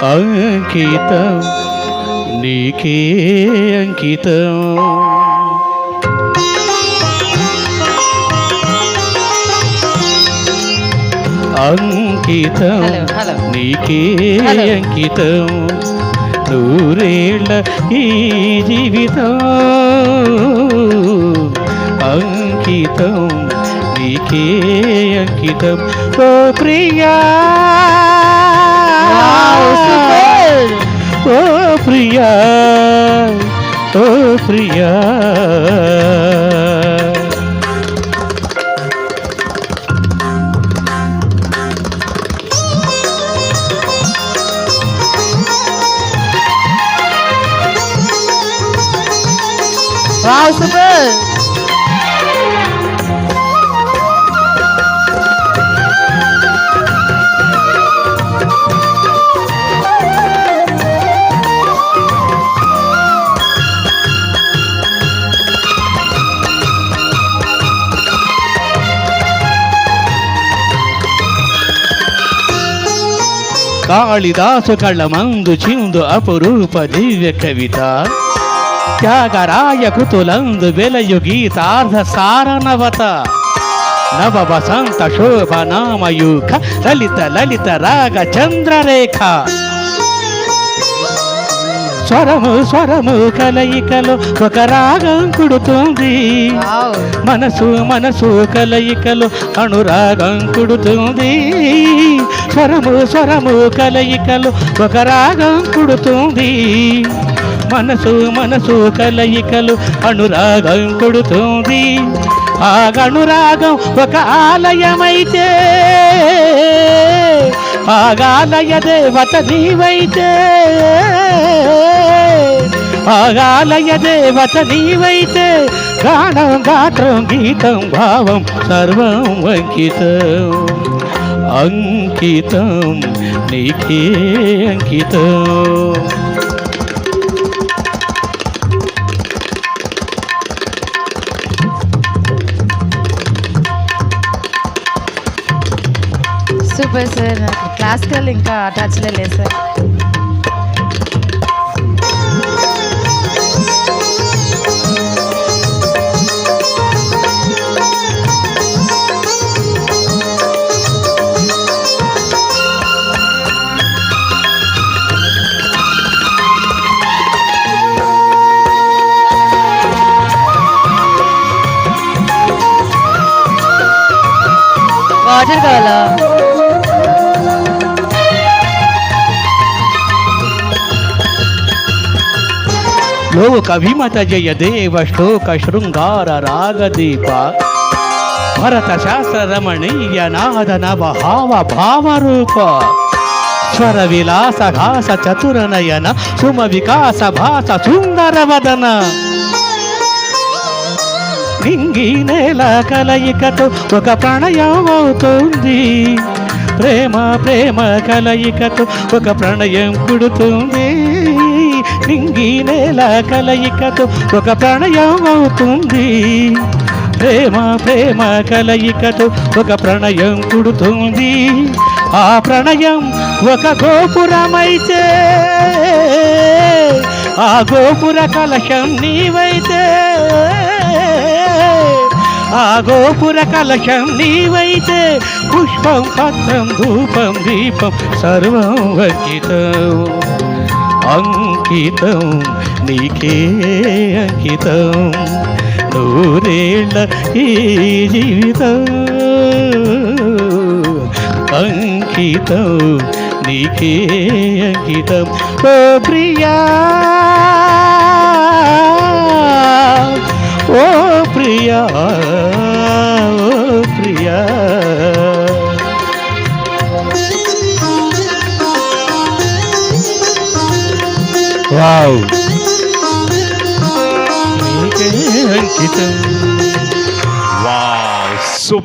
అంకితం నీకే అంకితం. అంకితం నీకే అంకితం. నూరేళ్ళ ఈ జీవితం అంకితం నీకే అంకితం. ఓ ప్రియా ఓ ప్రియా ఓ ప్రియా. Wow, super! కాళిదాసు కళ్ళ మందు చిందు అపురూప దివ్య కవిత. త్యాగరాయ కృతులందు వెలయు గీతార్థ సారనవత. నవ వసంత శోభ నామయూఖ లలిత లలిత రాగ చంద్రరేఖ. స్వరము స్వరము కలయికలో ఒక రాగం కుడుతుంది. మనసు మనసు కలయికలో అనురాగం కుడుతుంది. స్వరము స్వరము కలయికలో ఒక రాగం కుడుతుంది. మనసు మనసు కలయికలు అనురాగం కొడుతుంది. ఆ అనురాగం ఒక ఆలయమైతే ఆగాలయ దేవత నీవైతే. ఆగాలయ దేవత నీవైతే. గానం గాత్రం గీతం భావం సర్వం అంకితం. అంకితం నీకే అంకితం. Super sir. క్లాసికల్ ఇంకా టచ్లే లేదు సార్. వాటర్ కావాలా? లోక విమత జయ దేవ శ్లోక శృంగార రాగదీప. భరత శాస్త్ర రమణీయ నాద నవ హావ భావరూప. స్వర విలాస ఘాస చతుర నయన సుమ వికాస భాస సుందర వదన. నింగి నేల కలయికతో ఒక ప్రణయం అవుతుంది. ప్రేమ ప్రేమ కలయికతో ఒక ప్రణయం కుడుతుంది. నింగి నేల కలయికతో ఒక ప్రణయం అవుతుంది. ప్రేమ ప్రేమ కలయికతో ఒక ప్రణయం కుడుతుంది. ఆ ప్రణయం ఒక గోపురమైతే ఆ గోపుర కలశం నీవైతే. ఆ గోపుర కలశం నీవైతే. పుష్పం పత్రం ధూపం దీపం సర్వం అంకితం. అంకితం నీకే అంకితం. నూరేళ్ళ ఈ జీవితం అంకితం నీకే అంకితం. ఓ ప్రియా ఓ ప్రియా ఓ ప్రియా. వావ్ నీకే అంకితం.